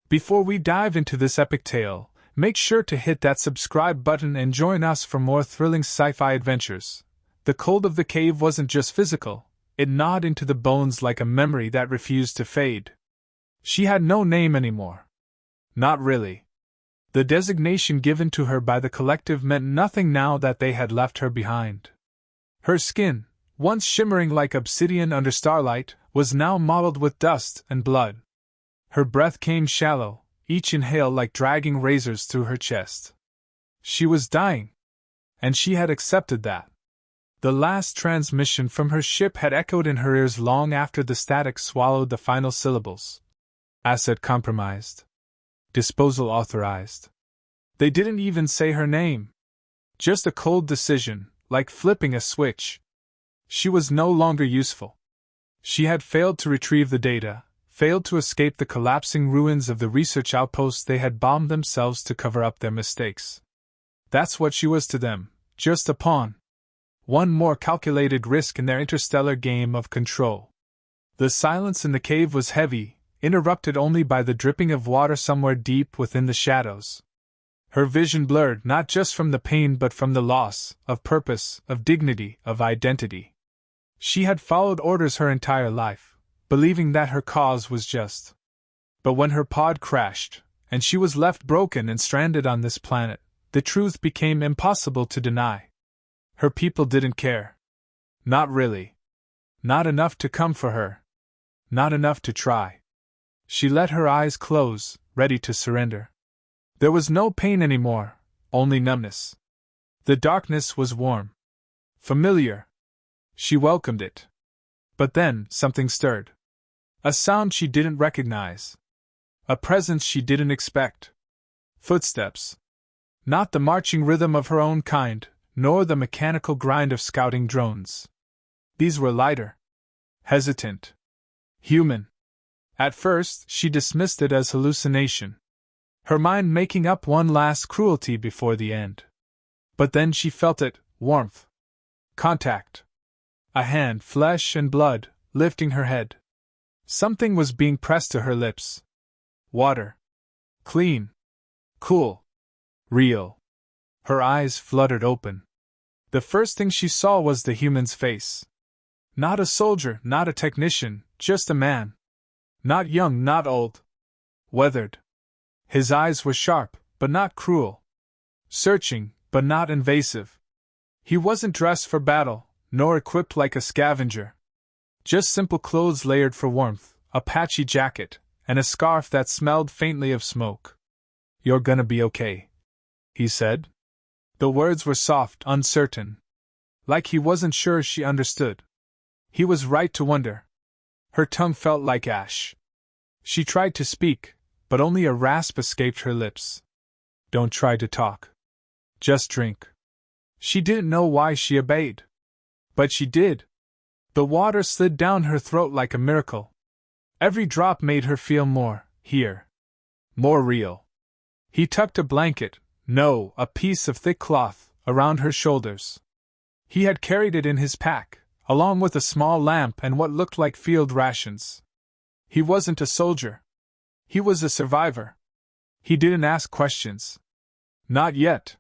Before we dive into this epic tale, make sure to hit that subscribe button and join us for more thrilling sci-fi adventures. The cold of the cave wasn't just physical, it gnawed into the bones like a memory that refused to fade. She had no name anymore. Not really. The designation given to her by the collective meant nothing now that they had left her behind. Her skin, once shimmering like obsidian under starlight, was now mottled with dust and blood. Her breath came shallow, each inhale like dragging razors through her chest. She was dying. And she had accepted that. The last transmission from her ship had echoed in her ears long after the static swallowed the final syllables. Asset compromised. Disposal authorized. They didn't even say her name. Just a cold decision, like flipping a switch. She was no longer useful. She had failed to retrieve the data, failed to escape the collapsing ruins of the research outpost they had bombed themselves to cover up their mistakes. That's what she was to them, just a pawn. One more calculated risk in their interstellar game of control. The silence in the cave was heavy, interrupted only by the dripping of water somewhere deep within the shadows. Her vision blurred not just from the pain but from the loss of purpose, of dignity, of identity. She had followed orders her entire life, believing that her cause was just. But when her pod crashed, and she was left broken and stranded on this planet, the truth became impossible to deny. Her people didn't care. Not really. Not enough to come for her. Not enough to try. She let her eyes close, ready to surrender. There was no pain anymore, only numbness. The darkness was warm. Familiar. She welcomed it. But then, something stirred. A sound she didn't recognize. A presence she didn't expect. Footsteps. Not the marching rhythm of her own kind, nor the mechanical grind of scouting drones. These were lighter. Hesitant. Human. At first, she dismissed it as hallucination. Her mind making up one last cruelty before the end. But then she felt it, warmth. Contact. A hand, flesh and blood, lifting her head. Something was being pressed to her lips. Water. Clean. Cool. Real. Her eyes fluttered open. The first thing she saw was the human's face. Not a soldier, not a technician, just a man. Not young, not old. Weathered. His eyes were sharp, but not cruel. Searching, but not invasive. He wasn't dressed for battle, nor equipped like a scavenger. Just simple clothes layered for warmth, a patchy jacket, and a scarf that smelled faintly of smoke. "You're gonna be okay," he said. The words were soft, uncertain. Like he wasn't sure she understood. He was right to wonder. Her tongue felt like ash. She tried to speak, but only a rasp escaped her lips. "Don't try to talk. Just drink." She didn't know why she obeyed. But she did. The water slid down her throat like a miracle. Every drop made her feel more here. More real. He tucked a blanket, no, a piece of thick cloth, around her shoulders. He had carried it in his pack, along with a small lamp and what looked like field rations. He wasn't a soldier. He was a survivor. He didn't ask questions. Not yet.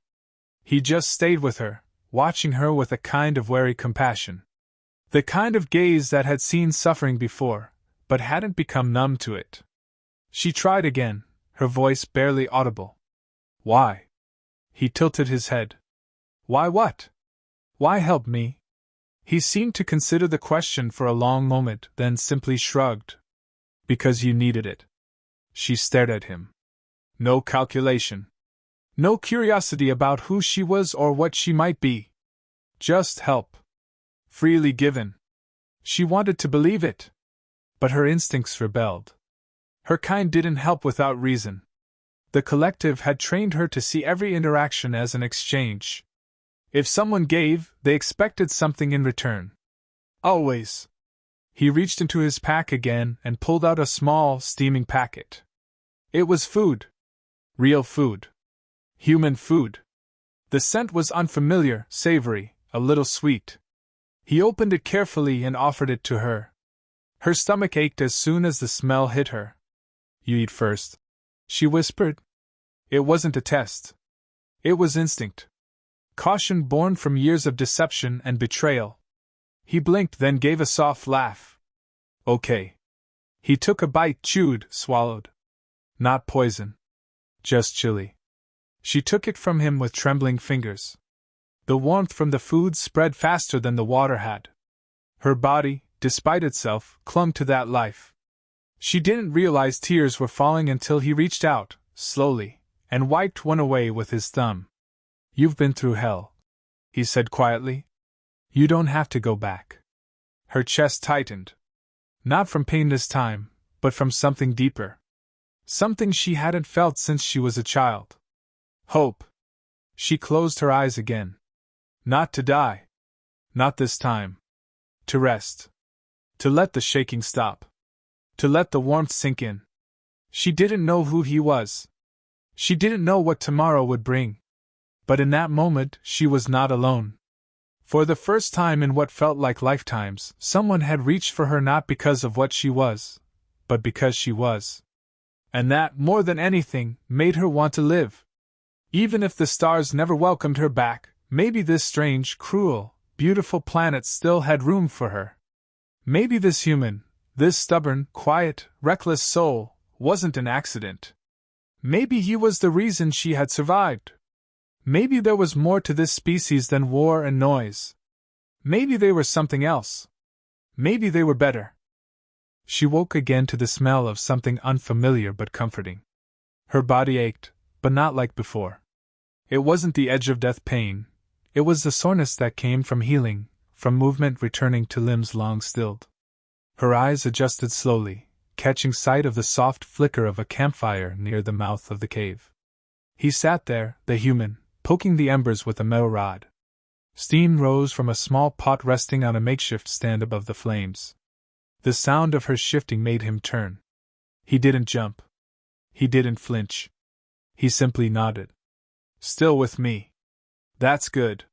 He just stayed with her, watching her with a kind of wary compassion. The kind of gaze that had seen suffering before, but hadn't become numb to it. She tried again, her voice barely audible. "Why?" He tilted his head. "Why what? Why help me?" He seemed to consider the question for a long moment, then simply shrugged. "Because you needed it." She stared at him. No calculation. No curiosity about who she was or what she might be. Just help. Freely given. She wanted to believe it. But her instincts rebelled. Her kind didn't help without reason. The collective had trained her to see every interaction as an exchange. If someone gave, they expected something in return. Always. He reached into his pack again and pulled out a small, steaming packet. It was food. Real food. Human food. The scent was unfamiliar, savory, a little sweet. He opened it carefully and offered it to her. Her stomach ached as soon as the smell hit her. "You eat first," she whispered. It wasn't a test. It was instinct. Caution born from years of deception and betrayal. He blinked, then gave a soft laugh. Okay. He took a bite, chewed, swallowed. Not poison. Just chili. She took it from him with trembling fingers. The warmth from the food spread faster than the water had. Her body, despite itself, clung to that life. She didn't realize tears were falling until he reached out, slowly, and wiped one away with his thumb. You've been through hell, he said quietly. You don't have to go back. Her chest tightened. Not from pain this time, but from something deeper. Something she hadn't felt since she was a child. Hope. She closed her eyes again. Not to die. Not this time. To rest. To let the shaking stop. To let the warmth sink in. She didn't know who he was. She didn't know what tomorrow would bring. But in that moment, she was not alone. For the first time in what felt like lifetimes, someone had reached for her not because of what she was, but because she was. And that, more than anything, made her want to live. Even if the stars never welcomed her back, maybe this strange, cruel, beautiful planet still had room for her. Maybe this human, this stubborn, quiet, reckless soul, wasn't an accident. Maybe he was the reason she had survived. Maybe there was more to this species than war and noise. Maybe they were something else. Maybe they were better. She woke again to the smell of something unfamiliar but comforting. Her body ached, but not like before. It wasn't the edge of death pain. It was the soreness that came from healing, from movement returning to limbs long stilled. Her eyes adjusted slowly, catching sight of the soft flicker of a campfire near the mouth of the cave. He sat there, the human, poking the embers with a metal rod. Steam rose from a small pot resting on a makeshift stand above the flames. The sound of her shifting made him turn. He didn't jump. He didn't flinch. He simply nodded. Still with me. That's good.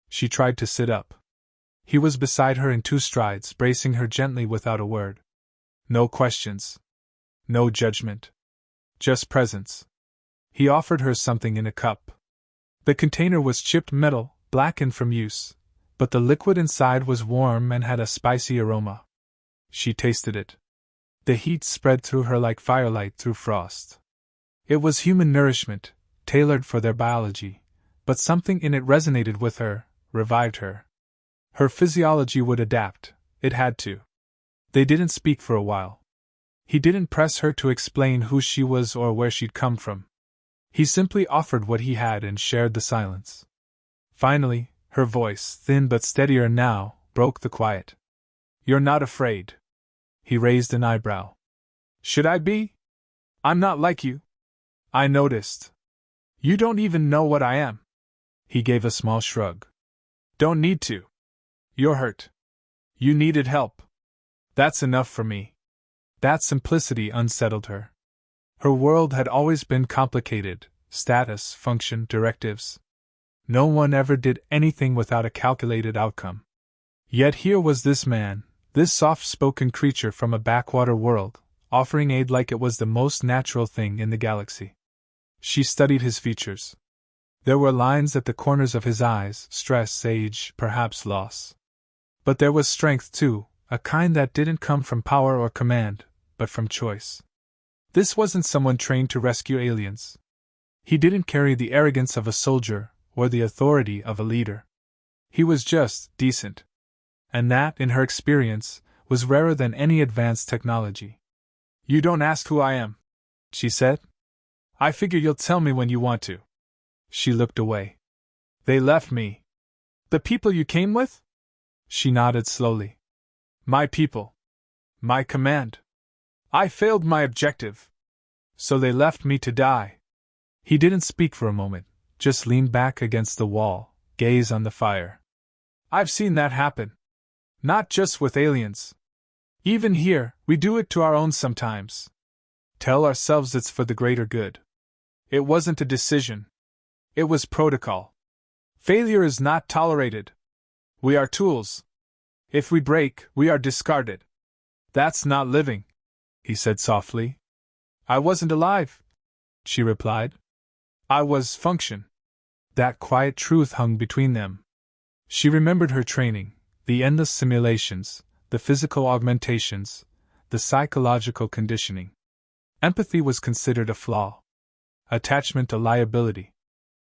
She tried to sit up. He was beside her in 2 strides, bracing her gently without a word. No questions. No judgment. Just presence. He offered her something in a cup. The container was chipped metal, blackened from use, but the liquid inside was warm and had a spicy aroma. She tasted it. The heat spread through her like firelight through frost. It was human nourishment, tailored for their biology, but something in it resonated with her, revived her. Her physiology would adapt, it had to. They didn't speak for a while. He didn't press her to explain who she was or where she'd come from. He simply offered what he had and shared the silence. Finally, her voice, thin but steadier now, broke the quiet. You're not afraid. He raised an eyebrow. Should I be? I'm not like you. I noticed. You don't even know what I am. He gave a small shrug. Don't need to. You're hurt. You needed help. That's enough for me. That simplicity unsettled her. Her world had always been complicated, status, function, directives. No one ever did anything without a calculated outcome. Yet here was this man, this soft-spoken creature from a backwater world, offering aid like it was the most natural thing in the galaxy. She studied his features. There were lines at the corners of his eyes, stress, age, perhaps loss. But there was strength too, a kind that didn't come from power or command, but from choice. This wasn't someone trained to rescue aliens. He didn't carry the arrogance of a soldier, or the authority of a leader. He was just decent. And that, in her experience, was rarer than any advanced technology. You don't ask who I am, she said. I figure you'll tell me when you want to. She looked away. They left me. The people you came with? She nodded slowly. My people. My command. I failed my objective. So they left me to die. He didn't speak for a moment, just leaned back against the wall, gaze on the fire. I've seen that happen. Not just with aliens. Even here, we do it to our own sometimes. Tell ourselves it's for the greater good. It wasn't a decision. It was protocol. Failure is not tolerated. We are tools. If we break, we are discarded. That's not living, he said softly. I wasn't alive, she replied. I was function. That quiet truth hung between them. She remembered her training, the endless simulations, the physical augmentations, the psychological conditioning. Empathy was considered a flaw. Attachment a liability.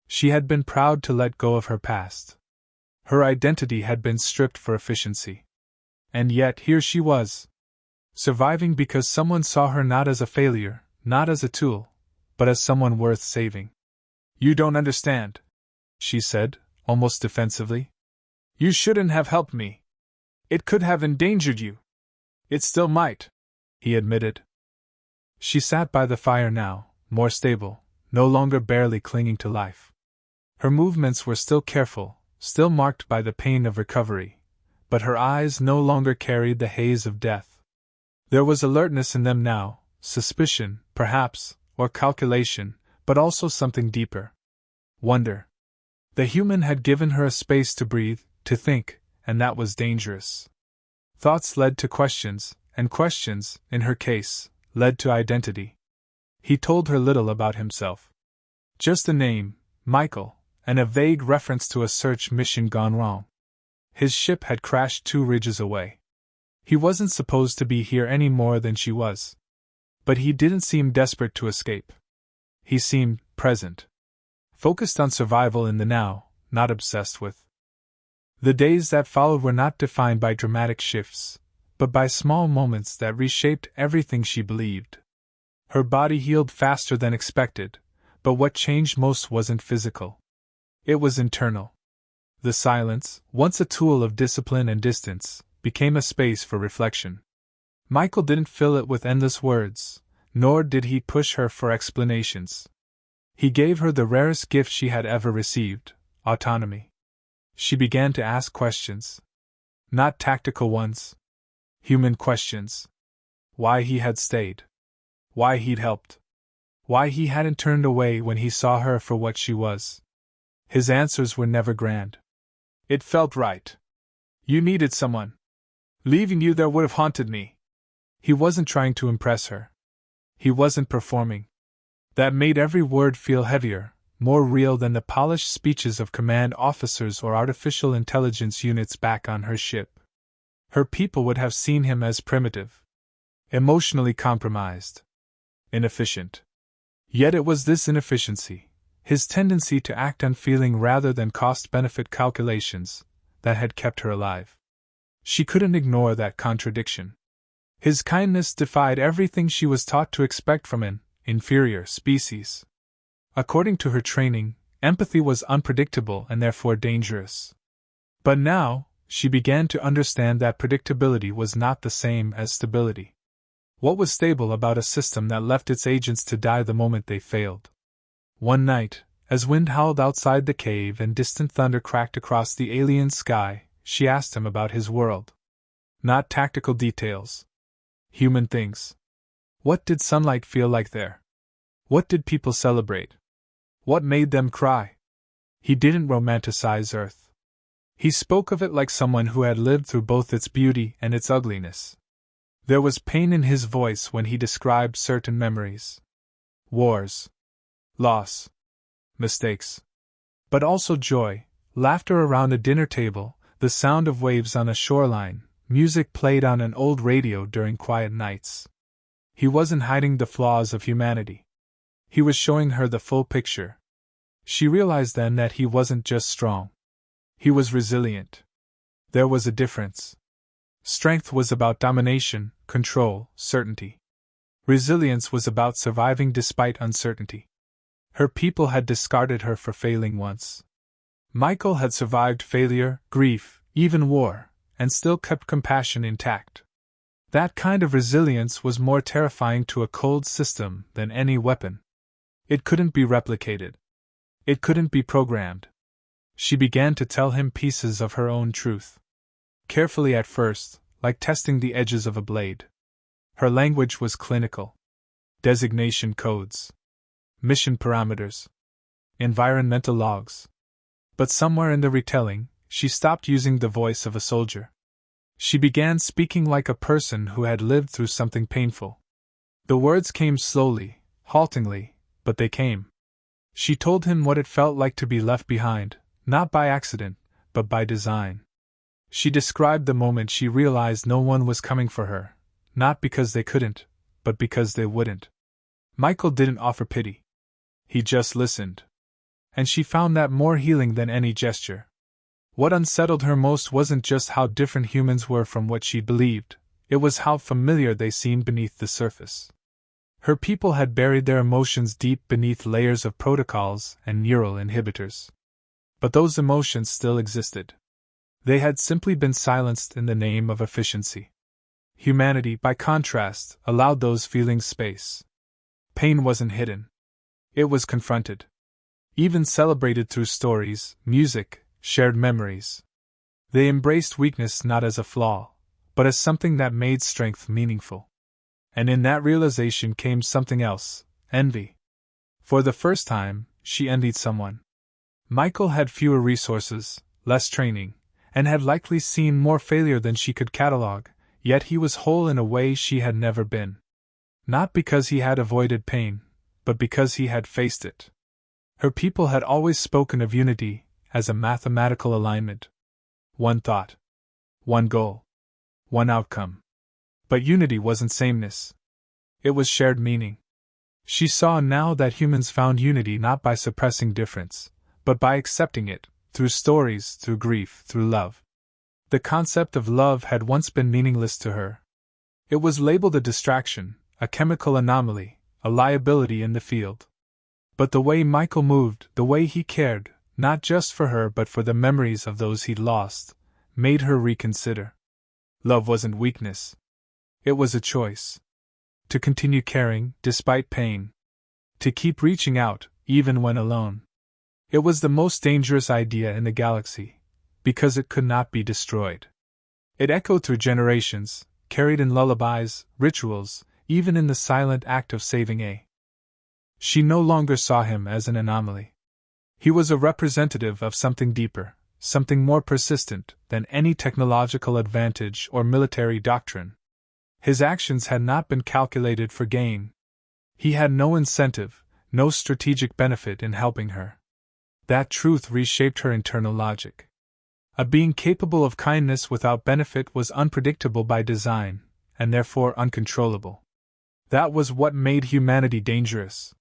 She had been proud to let go of her past. Her identity had been stripped for efficiency. And yet here she was, surviving because someone saw her not as a failure, not as a tool, but as someone worth saving. You don't understand, she said, almost defensively. You shouldn't have helped me. It could have endangered you. It still might, he admitted. She sat by the fire now, more stable, no longer barely clinging to life. Her movements were still careful, still marked by the pain of recovery, but her eyes no longer carried the haze of death. There was alertness in them now, suspicion, perhaps, or calculation, but also something deeper. Wonder. The human had given her a space to breathe, to think, and that was dangerous. Thoughts led to questions, and questions, in her case, led to identity. He told her little about himself. Just a name, Michael, and a vague reference to a search mission gone wrong. His ship had crashed 2 ridges away. He wasn't supposed to be here any more than she was. But he didn't seem desperate to escape. He seemed present. Focused on survival in the now, not obsessed with. The days that followed were not defined by dramatic shifts, but by small moments that reshaped everything she believed. Her body healed faster than expected, but what changed most wasn't physical. It was internal. The silence, once a tool of discipline and distance, became a space for reflection. Michael didn't fill it with endless words, nor did he push her for explanations. He gave her the rarest gift she had ever received, autonomy. She began to ask questions. Not tactical ones. Human questions. Why he had stayed. Why he'd helped. Why he hadn't turned away when he saw her for what she was. His answers were never grand. It felt right. You needed someone. Leaving you there would have haunted me. He wasn't trying to impress her. He wasn't performing. That made every word feel heavier, more real than the polished speeches of command officers or artificial intelligence units back on her ship. Her people would have seen him as primitive, emotionally compromised, inefficient. Yet it was this inefficiency, his tendency to act on feeling rather than cost-benefit calculations, that had kept her alive. She couldn't ignore that contradiction. His kindness defied everything she was taught to expect from an inferior species. According to her training, empathy was unpredictable and therefore dangerous. But now, she began to understand that predictability was not the same as stability. What was stable about a system that left its agents to die the moment they failed? One night, as wind howled outside the cave and distant thunder cracked across the alien sky, she asked him about his world. Not tactical details. Human things. What did sunlight feel like there? What did people celebrate? What made them cry? He didn't romanticize Earth. He spoke of it like someone who had lived through both its beauty and its ugliness. There was pain in his voice when he described certain memories. Wars. Loss. Mistakes. But also joy, laughter around a dinner table, the sound of waves on a shoreline, music played on an old radio during quiet nights. He wasn't hiding the flaws of humanity. He was showing her the full picture. She realized then that he wasn't just strong. He was resilient. There was a difference. Strength was about domination, control, certainty. Resilience was about surviving despite uncertainty. Her people had discarded her for failing once. Michael had survived failure, grief, even war, and still kept compassion intact. That kind of resilience was more terrifying to a cold system than any weapon. It couldn't be replicated. It couldn't be programmed. She began to tell him pieces of her own truth. Carefully at first, like testing the edges of a blade. Her language was clinical. Designation codes. Mission parameters. Environmental logs. But somewhere in the retelling, she stopped using the voice of a soldier. She began speaking like a person who had lived through something painful. The words came slowly, haltingly, but they came. She told him what it felt like to be left behind, not by accident, but by design. She described the moment she realized no one was coming for her, not because they couldn't, but because they wouldn't. Michael didn't offer pity. He just listened. And she found that more healing than any gesture. What unsettled her most wasn't just how different humans were from what she'd believed, it was how familiar they seemed beneath the surface. Her people had buried their emotions deep beneath layers of protocols and neural inhibitors. But those emotions still existed. They had simply been silenced in the name of efficiency. Humanity, by contrast, allowed those feelings space. Pain wasn't hidden. It was confronted. Even celebrated through stories, music, shared memories. They embraced weakness not as a flaw, but as something that made strength meaningful. And in that realization came something else, envy. For the first time, she envied someone. Michael had fewer resources, less training, and had likely seen more failure than she could catalog, yet he was whole in a way she had never been. Not because he had avoided pain, but because he had faced it. Her people had always spoken of unity as a mathematical alignment. One thought. One goal. One outcome. But unity wasn't sameness. It was shared meaning. She saw now that humans found unity not by suppressing difference, but by accepting it, through stories, through grief, through love. The concept of love had once been meaningless to her. It was labeled a distraction, a chemical anomaly, a liability in the field. But the way Michael moved, the way he cared, not just for her but for the memories of those he'd lost, made her reconsider. Love wasn't weakness. It was a choice. To continue caring, despite pain. To keep reaching out, even when alone. It was the most dangerous idea in the galaxy, because it could not be destroyed. It echoed through generations, carried in lullabies, rituals, even in the silent act of saving A. She no longer saw him as an anomaly. He was a representative of something deeper, something more persistent than any technological advantage or military doctrine. His actions had not been calculated for gain. He had no incentive, no strategic benefit in helping her. That truth reshaped her internal logic. A being capable of kindness without benefit was unpredictable by design, and therefore uncontrollable. That was what made humanity dangerous.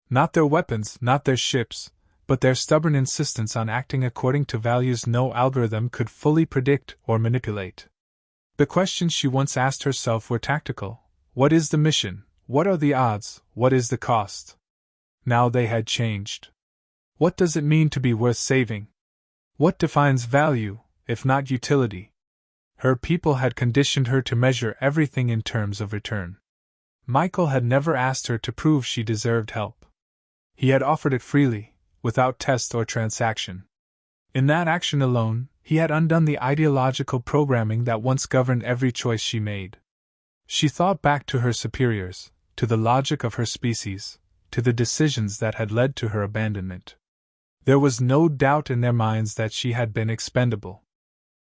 Not their weapons, not their ships, but their stubborn insistence on acting according to values no algorithm could fully predict or manipulate. The questions she once asked herself were tactical. What is the mission? What are the odds? What is the cost? Now they had changed. What does it mean to be worth saving? What defines value, if not utility? Her people had conditioned her to measure everything in terms of return. Michael had never asked her to prove she deserved help. He had offered it freely, without test or transaction. In that action alone, he had undone the ideological programming that once governed every choice she made. She thought back to her superiors, to the logic of her species, to the decisions that had led to her abandonment. There was no doubt in their minds that she had been expendable.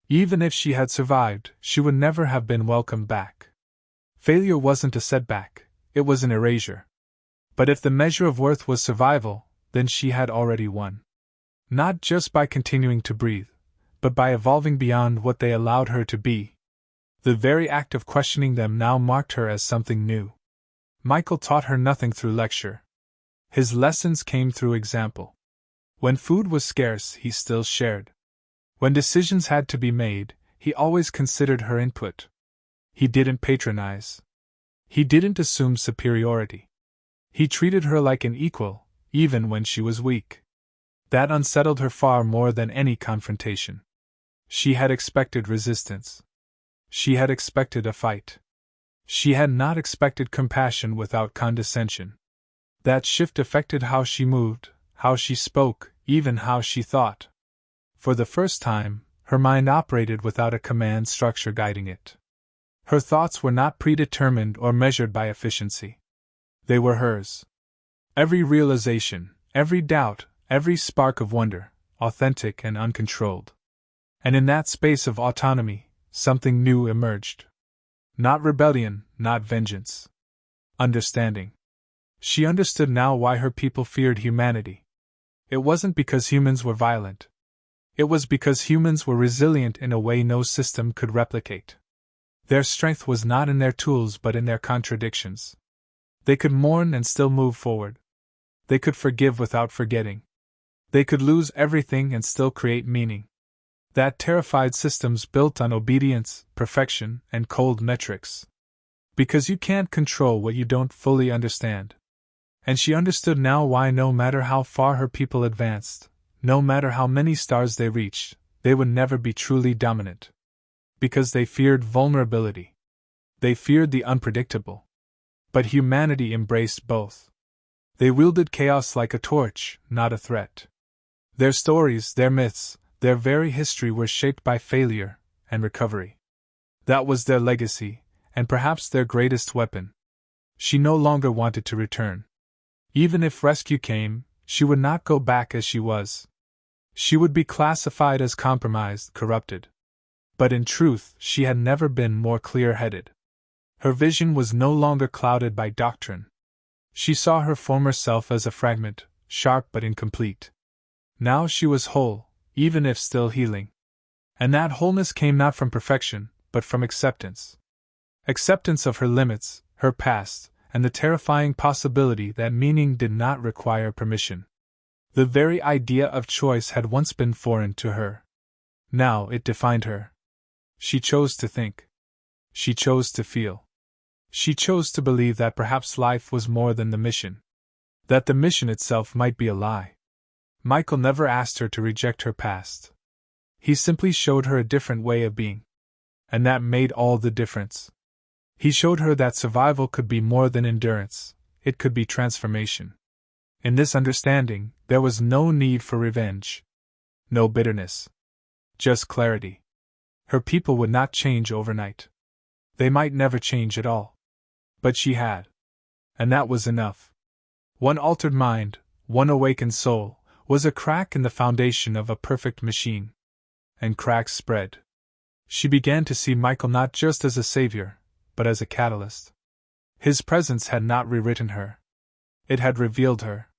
Even if she had survived, she would never have been welcomed back. Failure wasn't a setback, it was an erasure. But if the measure of worth was survival, then she had already won. Not just by continuing to breathe, but by evolving beyond what they allowed her to be. The very act of questioning them now marked her as something new. Michael taught her nothing through lecture. His lessons came through example. When food was scarce, he still shared. When decisions had to be made, he always considered her input. He didn't patronize. He didn't assume superiority. He treated her like an equal, even when she was weak. That unsettled her far more than any confrontation. She had expected resistance. She had expected a fight. She had not expected compassion without condescension. That shift affected how she moved, how she spoke, even how she thought. For the first time, her mind operated without a command structure guiding it. Her thoughts were not predetermined or measured by efficiency. They were hers. Every realization, every doubt, every spark of wonder, authentic and uncontrolled. And in that space of autonomy, something new emerged. Not rebellion, not vengeance. Understanding. She understood now why her people feared humanity. It wasn't because humans were violent. It was because humans were resilient in a way no system could replicate. Their strength was not in their tools but in their contradictions. They could mourn and still move forward. They could forgive without forgetting. They could lose everything and still create meaning. That terrified systems built on obedience, perfection, and cold metrics. Because you can't control what you don't fully understand. And she understood now why no matter how far her people advanced, no matter how many stars they reached, they would never be truly dominant. Because they feared vulnerability. They feared the unpredictable. But humanity embraced both. They wielded chaos like a torch, not a threat. Their stories, their myths, their very history were shaped by failure and recovery. That was their legacy, and perhaps their greatest weapon. She no longer wanted to return. Even if rescue came, she would not go back as she was. She would be classified as compromised, corrupted. But in truth, she had never been more clear-headed. Her vision was no longer clouded by doctrine. She saw her former self as a fragment, sharp but incomplete. Now she was whole, even if still healing. And that wholeness came not from perfection, but from acceptance. Acceptance of her limits, her past, and the terrifying possibility that meaning did not require permission. The very idea of choice had once been foreign to her. Now it defined her. She chose to think. She chose to feel. She chose to believe that perhaps life was more than the mission. That the mission itself might be a lie. Michael never asked her to reject her past. He simply showed her a different way of being. And that made all the difference. He showed her that survival could be more than endurance, it could be transformation. In this understanding, there was no need for revenge. No bitterness. Just clarity. Her people would not change overnight. They might never change at all. But she had. And that was enough. One altered mind, one awakened soul, was a crack in the foundation of a perfect machine. And cracks spread. She began to see Michael not just as a savior, but as a catalyst. His presence had not rewritten her. It had revealed her.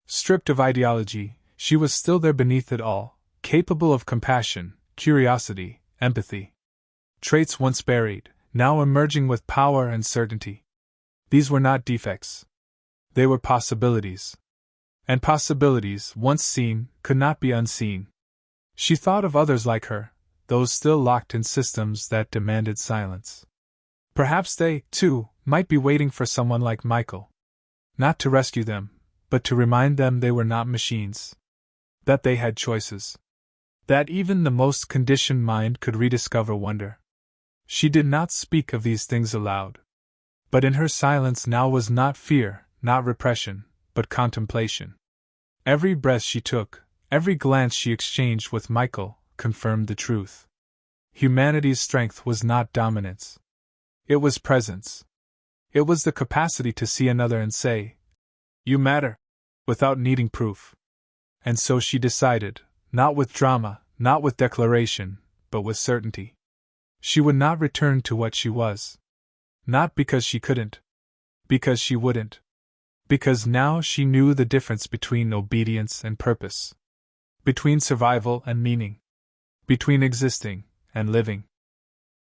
Stripped of ideology, she was still there beneath it all, capable of compassion, curiosity, empathy. Traits once buried, now emerging with power and certainty. These were not defects. They were possibilities. And possibilities, once seen, could not be unseen. She thought of others like her, those still locked in systems that demanded silence. Perhaps they, too, might be waiting for someone like Michael. Not to rescue them, but to remind them they were not machines. That they had choices. That even the most conditioned mind could rediscover wonder. She did not speak of these things aloud. But in her silence now was not fear, not repression, but contemplation. Every breath she took, every glance she exchanged with Michael, confirmed the truth. Humanity's strength was not dominance. It was presence. It was the capacity to see another and say, "You matter," without needing proof. And so she decided, not with drama, not with declaration, but with certainty. She would not return to what she was. Not because she couldn't. Because she wouldn't. Because now she knew the difference between obedience and purpose. Between survival and meaning. Between existing and living.